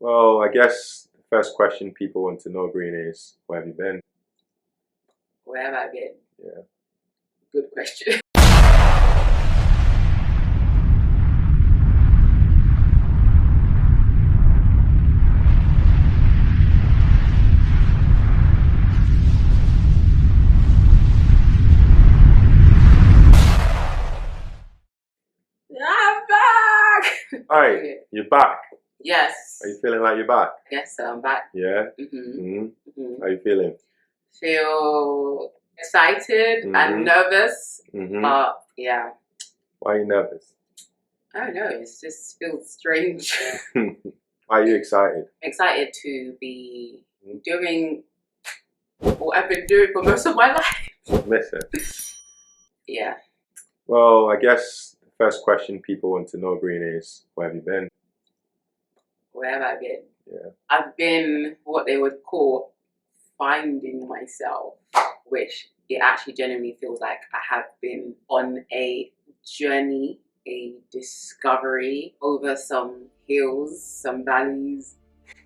Well, I guess the first question people want to know, Breeny, is where have you been? Where have I been? Yeah. Good question. I'm back! All right, Okay. you're back. Yes. Are you feeling like you're back? Yes, I'm back. Yeah. How are you feeling? Feel excited and nervous. But yeah. Why are you nervous? I don't know, it just feels strange. Why are you excited? Excited to be doing what I've been doing for most of my life. Miss it. Yeah. Well, I guess the first question people want to know, Breeny, is where have you been? Where have I been? Yeah. I've been what they would call finding myself, which it actually genuinely feels like I have been on a journey, a discovery over some hills, some valleys,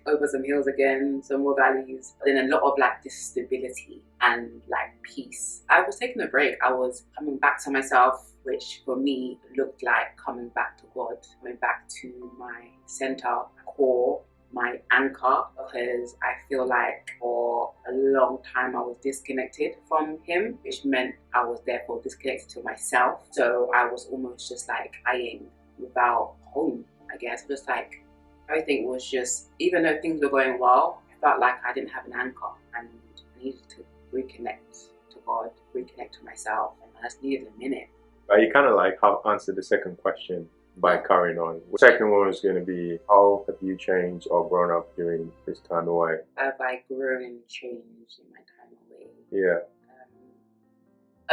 over some hills again, some more valleys, but then a lot of like this stability and like peace. I was taking a break. I was coming back to myself, which for me looked like coming back to God, coming back to my center, core, my anchor, because I feel like for a long time I was disconnected from him, which meant I was therefore disconnected to myself. So I was almost just like flying without home, I guess. Just like everything was just, even though things were going well, I felt like I didn't have an anchor and I needed to reconnect to God, reconnect to myself, and I just needed a minute. But you kind of like have answered the second question by carrying on. The second one is going to be, how have you changed or grown up during this time away? Have I grown and changed in my time away? Yeah.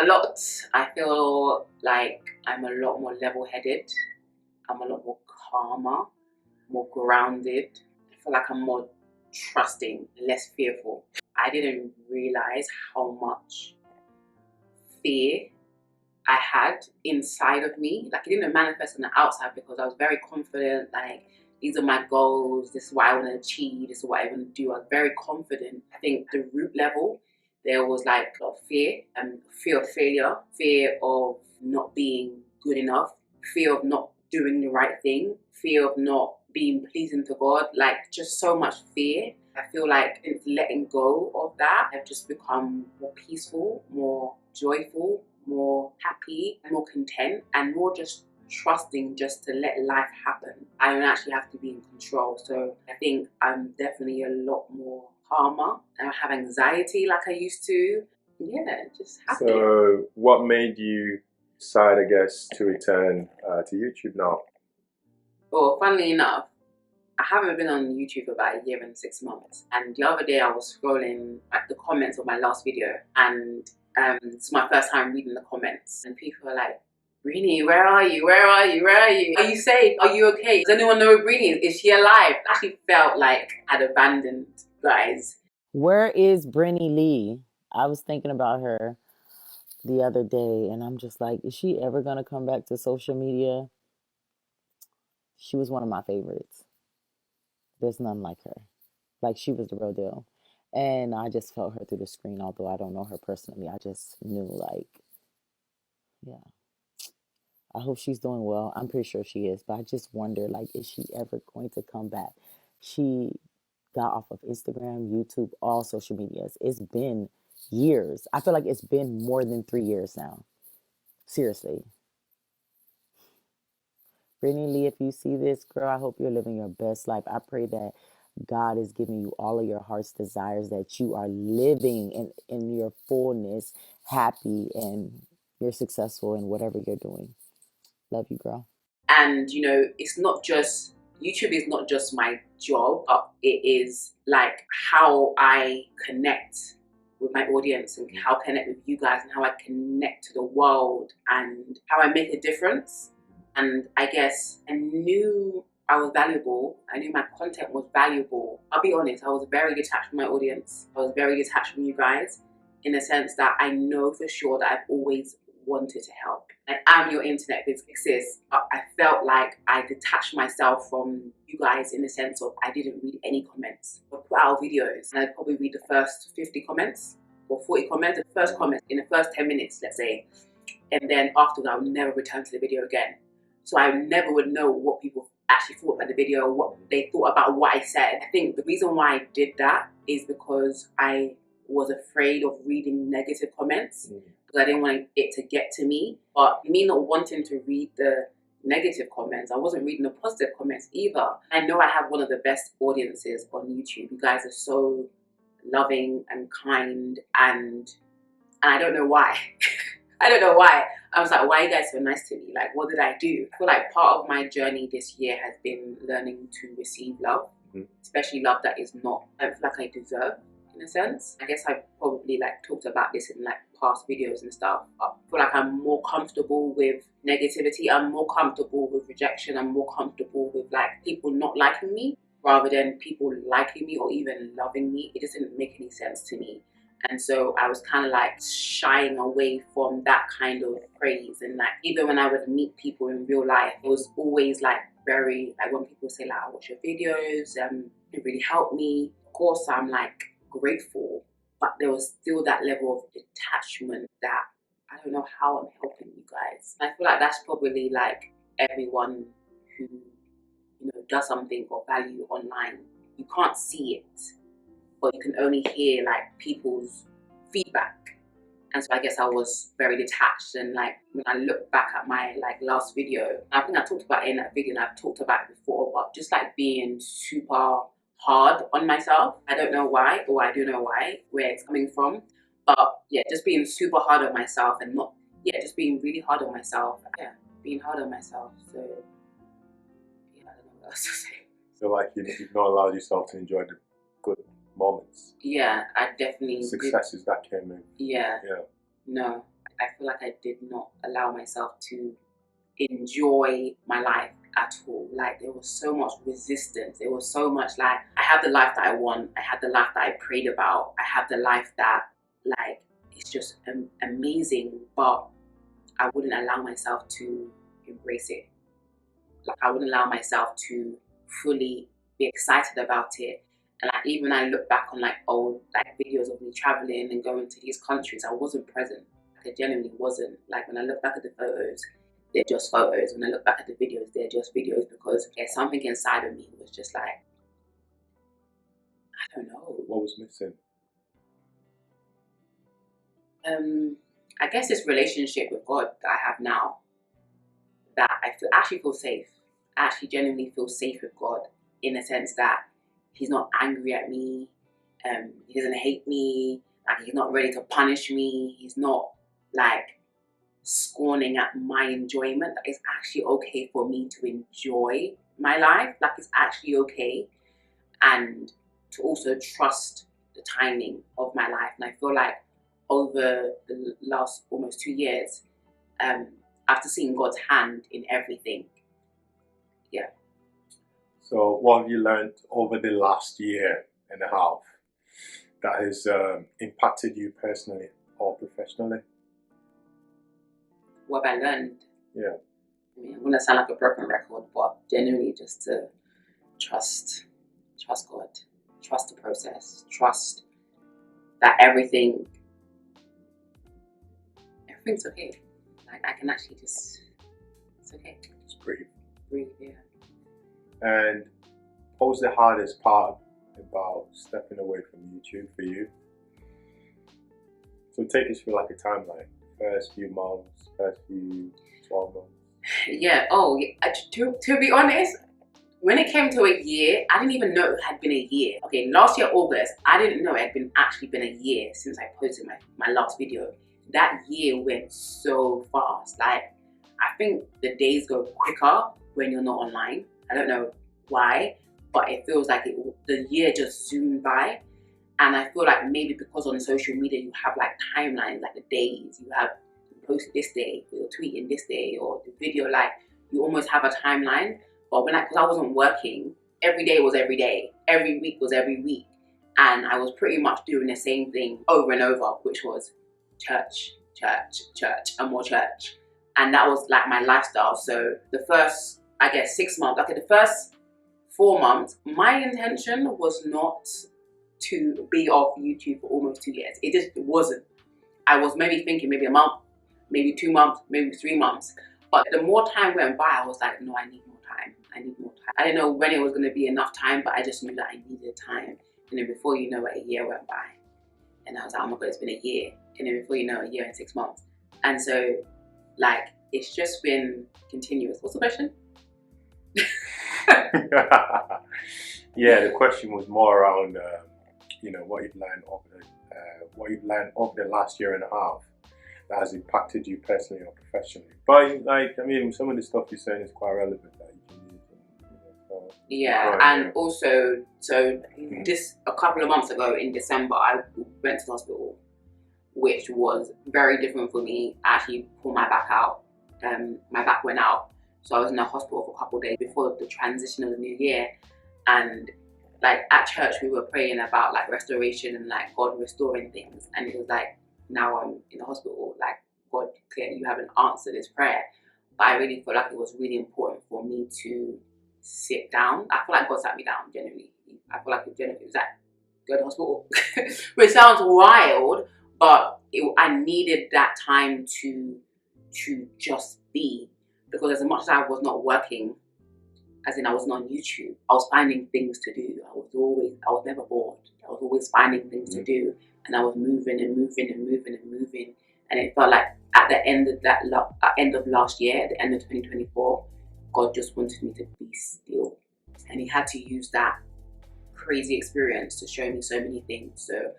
A lot. I feel like I'm a lot more level-headed. I'm a lot more calmer, more grounded. I feel like I'm more trusting, less fearful. I didn't realize how much fear I had inside of me. Like it didn't manifest on the outside because I was very confident, like these are my goals, this is what I want to achieve, this is what I want to do. I was very confident. I think the root level, there was like a lot of fear, fear of failure, fear of not being good enough, fear of not doing the right thing, fear of not being pleasing to God, like just so much fear. I feel like it's letting go of that. I've just become more peaceful, more joyful, more happy, more content, and more just trusting just to let life happen. I don't actually have to be in control. So I think I'm definitely a lot more calmer. I don't have anxiety like I used to. Yeah, just happy. So what made you decide, I guess, to return to YouTube now? Well, funnily enough, I haven't been on YouTube for about a year and 6 months. And the other day I was scrolling at the comments of my last video, and it's my first time reading the comments, and people are like, Breeny, where are you? Where are you? Where are you? Are you safe? Are you okay? Does anyone know where Breeny is? Is she alive? I actually felt like I'd abandoned guys. Where is Breeny Lee? I was thinking about her the other day, and I'm just like, is she ever gonna come back to social media? She was one of my favorites. There's none like her. Like, she was the real deal. And I just felt her through the screen, although I don't know her personally. I just knew, like, yeah. I hope she's doing well. I'm pretty sure she is, but I just wonder, like, is she ever going to come back? She got off of Instagram, YouTube, all social medias. It's been years. I feel like it's been more than 3 years now. Seriously. Brittany Lee, if you see this, girl, I hope you're living your best life. I pray that God is giving you all of your heart's desires, that you are living in your fullness, happy, and you're successful in whatever you're doing. Love you, girl. And you know, it's not just, YouTube is not just my job, but it is like how I connect with my audience and how I connect with you guys and how I connect to the world and how I make a difference. And I guess I knew I was valuable. I knew my content was valuable. I'll be honest, I was very detached from my audience. I was very detached from you guys in the sense that I know for sure that I've always wanted to help. Like, I'm your internet exists. I felt like I detached myself from you guys in the sense of I didn't read any comments. I put out videos and I'd probably read the first 50 comments or 40 comments, the first comment in the first 10 minutes, let's say. And then after that, I would never return to the video again. So I never would know what people actually thought about the video, what they thought about what I said. I think the reason why I did that is because I was afraid of reading negative comments because I didn't want it to get to me. But me not wanting to read the negative comments, I wasn't reading the positive comments either. I know I have one of the best audiences on YouTube. You guys are so loving and kind, and I don't know why. I don't know why. I was like, why are you guys so nice to me? Like, what did I do? I feel like part of my journey this year has been learning to receive love, especially love that is not, I feel like I deserve, in a sense. I guess I probably like talked about this in like past videos and stuff. I feel like I'm more comfortable with negativity. I'm more comfortable with rejection. I'm more comfortable with like people not liking me rather than people liking me or even loving me. It doesn't make any sense to me. And so I was kind of like shying away from that kind of praise. And like, even when I would meet people in real life, it was always like very, like when people say like, I watch your videos, it really helped me. Of course, I'm like grateful, but there was still that level of detachment that I don't know how I'm helping you guys. And I feel like that's probably like everyone who, you know, does something of value online. You can't see it, but you can only hear like people's feedback. And so I guess I was very detached. And like when I look back at my like last video, I think I talked about it in that video and I've talked about it before, but just like being super hard on myself. I don't know why, or I do know why, where it's coming from. But yeah, just being super hard on myself and not, yeah, just being really hard on myself. Yeah, being hard on myself. So yeah, I don't know what else to say. So like you've not allowed yourself to enjoy the good moments. Yeah, I definitely successes that came in. Yeah. No, I feel like I did not allow myself to enjoy my life at all. Like there was so much resistance. There was so much like I have the life that I want. I have the life that I prayed about. I have the life that like it's just amazing, but I wouldn't allow myself to embrace it. Like I wouldn't allow myself to fully be excited about it. And like even I look back on like old like videos of me traveling and going to these countries, I wasn't present. Like, I genuinely wasn't. Like when I look back at the photos, they're just photos. When I look back at the videos, they're just videos because there's something inside of me was just like, I don't know. What was missing? I guess this relationship with God that I have now, that I actually feel safe. I actually genuinely feel safe with God in the sense that He's not angry at me. He doesn't hate me. Like He's not ready to punish me. He's not like scorning at my enjoyment. That it's actually okay for me to enjoy my life. Like it's actually okay, and to also trust the timing of my life. And I feel like over the last almost 2 years, after seeing God's hand in everything, yeah. So what have you learned over the last year and a half that has impacted you personally or professionally? What have I learned? Yeah. I mean, I'm gonna sound like a broken record, but genuinely just to trust God, trust the process, trust that everything's okay. Like I can actually just, it's okay. Just breathe. Breathe, yeah. And what was the hardest part about stepping away from YouTube for you? So take us through like a timeline. First few months, first few 12 months. Yeah, to be honest, when it came to a year, I didn't even know it had been a year. Okay, last year, August, I didn't know it had actually been a year since I posted my last video. That year went so fast. Like, I think the days go quicker when you're not online. I don't know why, but it feels like the year just zoomed by. And I feel like maybe because on social media you have like timelines, like the days, you posted this day, you're tweeting this day, or the video, like you almost have a timeline. But because I wasn't working, every day was every day, every week was every week. And I was pretty much doing the same thing over and over, which was church, church, and more church. And that was like my lifestyle. So the first, I guess, 6 months, okay, the first 4 months, my intention was not to be off YouTube for almost 2 years. It just wasn't. I was maybe thinking maybe a month, maybe 2 months, maybe 3 months. But the more time went by, I was like, no, I need more time. I need more time. I didn't know when it was going to be enough time, but I just knew that I needed time. And then before you know it, a year went by. And I was like, oh my God, it's been a year. And then before you know, a year and 6 months. And so, like, it's just been continuous. What's the question? Yeah, the question was more around, what you've learned over the last year and a half that has impacted you personally or professionally. But some of the stuff you're saying is quite relevant that you can use. Yeah, and also, so just a couple of months ago in December, I went to the hospital, which was very different for me. I actually pulled my back out. My back went out. So I was in the hospital for a couple of days before the transition of the new year. And like at church, we were praying about like restoration and like God restoring things. And it was like, now I'm in the hospital, like God, clearly you haven't answered this prayer. But I really felt like it was really important for me to sit down. I feel like God sat me down, genuinely. I feel like it genuinely was like, go to the hospital. Which sounds wild, but I needed that time to just be. Because as much as I was not working, as in I was not on YouTube, I was finding things to do. I was never bored. I was always finding things to do. And I was moving and moving and moving and moving. And it felt like at the end of last year, at the end of 2024, God just wanted me to be still. And he had to use that crazy experience to show me so many things. So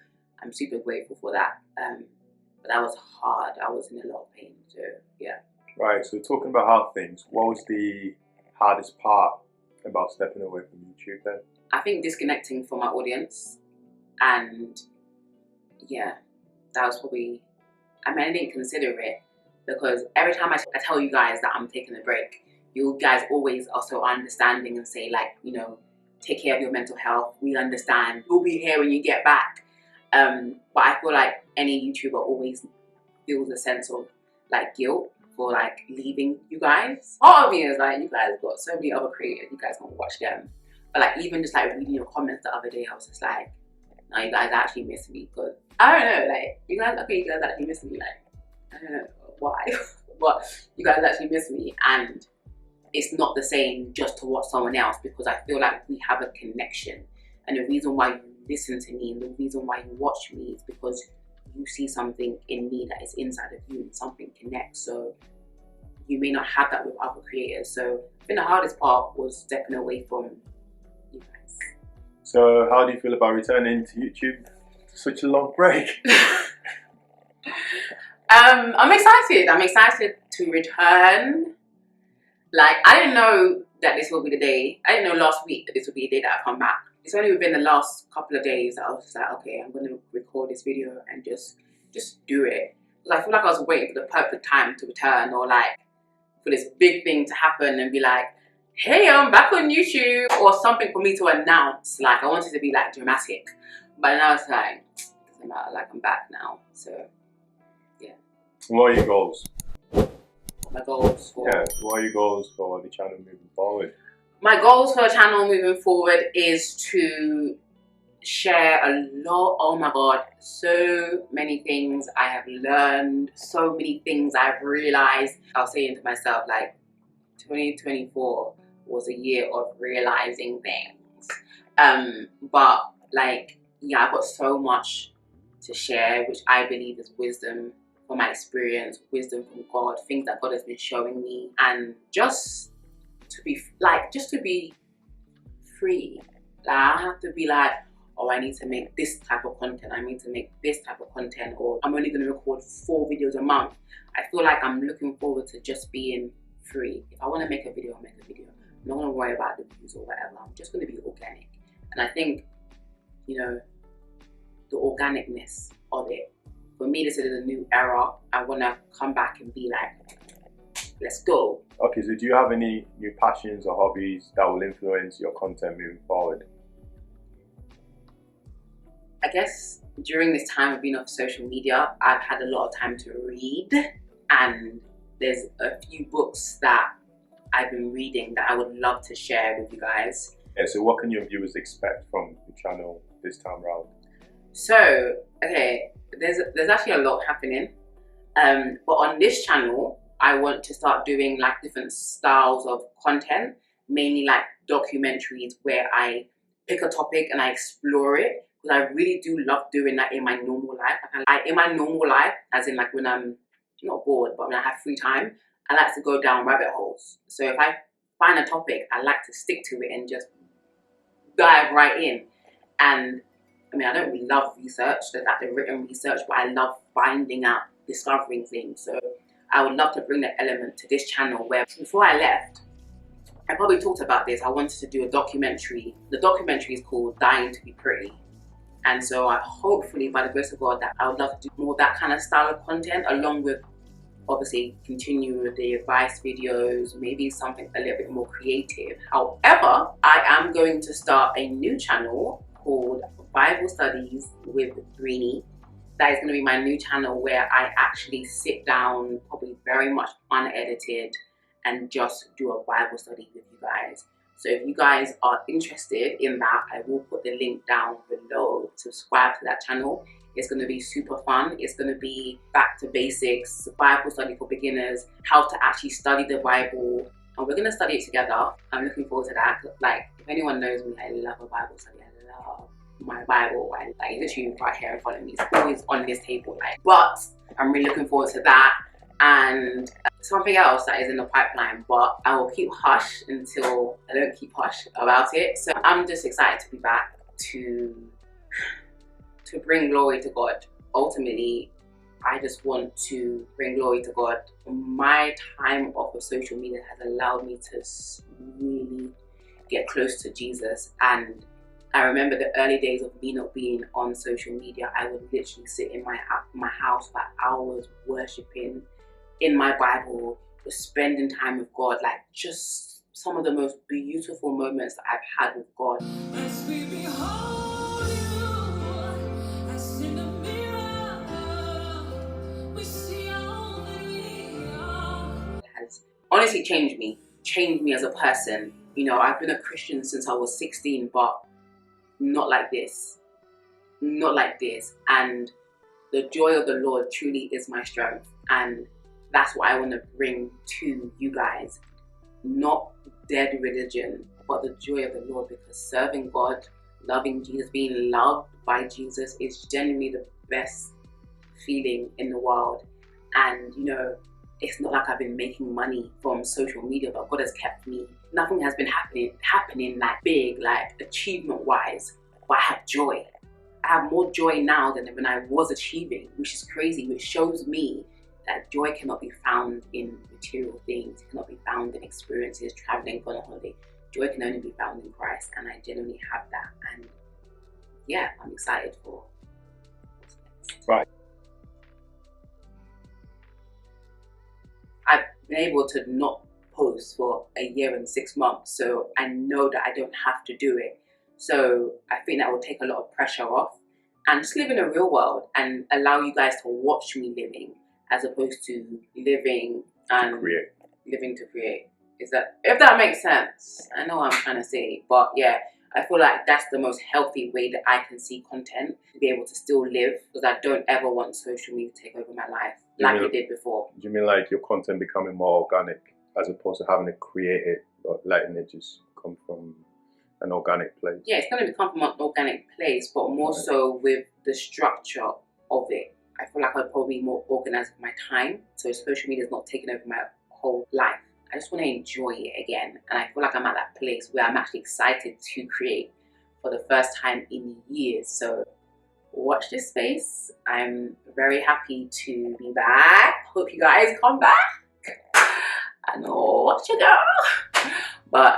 I'm super grateful for that. But that was hard. I was in a lot of pain. So yeah. Right, so talking about hard things, what was the hardest part about stepping away from YouTube then? I think disconnecting from my audience. And yeah, that was probably, I didn't consider it because every time I tell you guys that I'm taking a break, you guys always are so understanding and say like, take care of your mental health. We understand. We'll be here when you get back. But I feel like any YouTuber always feels a sense of like guilt for like leaving you guys. Part of me is like, you guys got so many other creators, you guys want to watch them. But like even just like reading your comments the other day, I was just like, no, you guys actually miss me. Because I don't know, like you guys actually miss me. Like I don't know why, but you guys actually miss me, and it's not the same just to watch someone else because I feel like we have a connection. And the reason why you listen to me and the reason why you watch me is because you see something in me that is inside of you and something connects. So you may not have that with other creators. So I think the hardest part was stepping away from you guys. So how do you feel about returning to YouTube for such a long break? I'm excited. I'm excited to return. Like, I didn't know that this will be the day. I didn't know last week that this would be the day that I come back. It's only within the last couple of days that I was just like, okay, I'm going to record this video and just do it. Because I feel like I was waiting for the perfect time to return, or like for this big thing to happen and be like, hey, I'm back on YouTube, or something for me to announce. Like, I wanted to be like dramatic. But now it's like, it doesn't matter, like I'm back now. So, yeah. What are your goals? My goals for... Yeah, what are your goals for the channel moving forward? My goals for the channel moving forward is to share a lot. Oh my God, so many things I have learned, so many things I've realized. I was saying to myself, like, 2024 was a year of realizing things. But like, yeah, I've got so much to share, which I believe is wisdom from my experience, wisdom from God, things that God has been showing me, and just to be free. Like, I have to be like, oh, I need to make this type of content, I need to make this type of content, or I'm only going to record 4 videos a month. I feel like I'm looking forward to just being free. If I want to make a video, I'll make a video. I'm not going to worry about the views or whatever. I'm just going to be organic. And I think, the organicness of it, for me, this is a new era. I want to come back and be like, let's go. Okay, so do you have any new passions or hobbies that will influence your content moving forward? I guess during this time of being off social media, I've had a lot of time to read, and there's a few books that I've been reading that I would love to share with you guys. Yeah, so what can your viewers expect from the channel this time around? So, okay, there's actually a lot happening. But on this channel, I want to start doing like different styles of content, mainly like documentaries where I pick a topic and I explore it. Because I really do love doing that in my normal life. Like in my normal life, as in like when I'm not bored, but when I have free time, I like to go down rabbit holes. So if I find a topic, I like to stick to it and just dive right in. And I mean, I don't really love research, like the written research, but I love finding out, discovering things. So I would love to bring that element to this channel where before I left, I probably talked about this, I wanted to do a documentary. The documentary is called Dying to Be Pretty. And so I hopefully, by the grace of God, that I would love to do more of that kind of style of content, along with obviously continue with the advice videos, maybe something a little bit more creative. However, I am going to start a new channel called Bible Studies with Breeny. That is going to be my new channel where I actually sit down, probably very much unedited, and just do a Bible study with you guys. So if you guys are interested in that, I will put the link down below. Subscribe to that channel. It's going to be super fun. It's going to be back to basics, Bible study for beginners, how to actually study the Bible. And we're going to study it together. I'm looking forward to that. Like, if anyone knows me, I love a Bible study. I love my Bible. Like, literally right here in front of me. It's always on this table. But I'm really looking forward to that. And something else that is in the pipeline, but I will keep hush until I don't keep hush about it. So I'm just excited to be back to bring glory to God. Ultimately, I just want to bring glory to God. My time off of social media has allowed me to really get close to Jesus. And I remember the early days of me not being on social media. I would literally sit in my house for hours worshiping in my Bible, just spending time with God, like just some of the most beautiful moments that I've had with God. As we behold you, as in the mirror, we see all that we are. It has honestly changed me as a person. You know, I've been a Christian since I was 16, but not like this. Not like this. And the joy of the Lord truly is my strength. And that's what I want to bring to you guys. Not dead religion, but the joy of the Lord, because serving God, loving Jesus, being loved by Jesus is genuinely the best feeling in the world. And you know, it's not like I've been making money from social media, but God has kept me. Nothing has been happening like big, like achievement wise, but I have joy. I have more joy now than when I was achieving, which is crazy, which shows me that joy cannot be found in material things. It cannot be found in experiences, traveling, going on holiday. Joy can only be found in Christ, and I genuinely have that. And yeah, I'm excited for what's next. Right. I've been able to not post for a year and 6 months, so I know that I don't have to do it. So I think that will take a lot of pressure off and just live in a real world and allow you guys to watch me living, as opposed to living and living to create. If that makes sense? I know what I'm trying to say, but yeah, I feel like that's the most healthy way that I can see content, to be able to still live, because I don't ever want social media to take over my life like it did before. Do you mean like your content becoming more organic as opposed to having to create it, or letting it just come from an organic place? Yeah, it's going to come from an organic place, but more so with the structure of it. I feel like I'd probably be more organized with my time, so social media is not taking over my whole life. I just want to enjoy it again, and I feel like I'm at that place where I'm actually excited to create for the first time in years. So watch this space. I'm very happy to be back. Hope you guys come back. I know what you go. But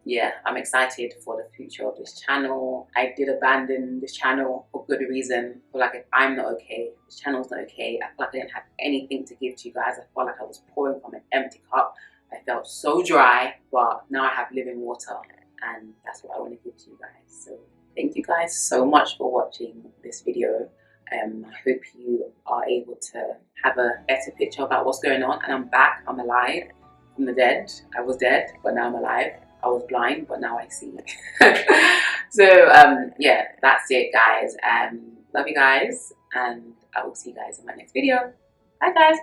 yeah, I'm excited for the future of this channel. I did abandon this channel for good reason. I feel like if I'm not okay, this channel's not okay. I feel like I didn't have anything to give to you guys. I felt like I was pouring from an empty cup. I felt so dry, but now I have living water, and that's what I want to give to you guys. So thank you guys so much for watching. this video. I hope you are able to have a better picture about what's going on. And I'm back, I'm alive from the dead. I was dead, but now I'm alive. I was blind, but now I see. So yeah, that's it, guys. Love you guys, and I will see you guys in my next video. Bye, guys.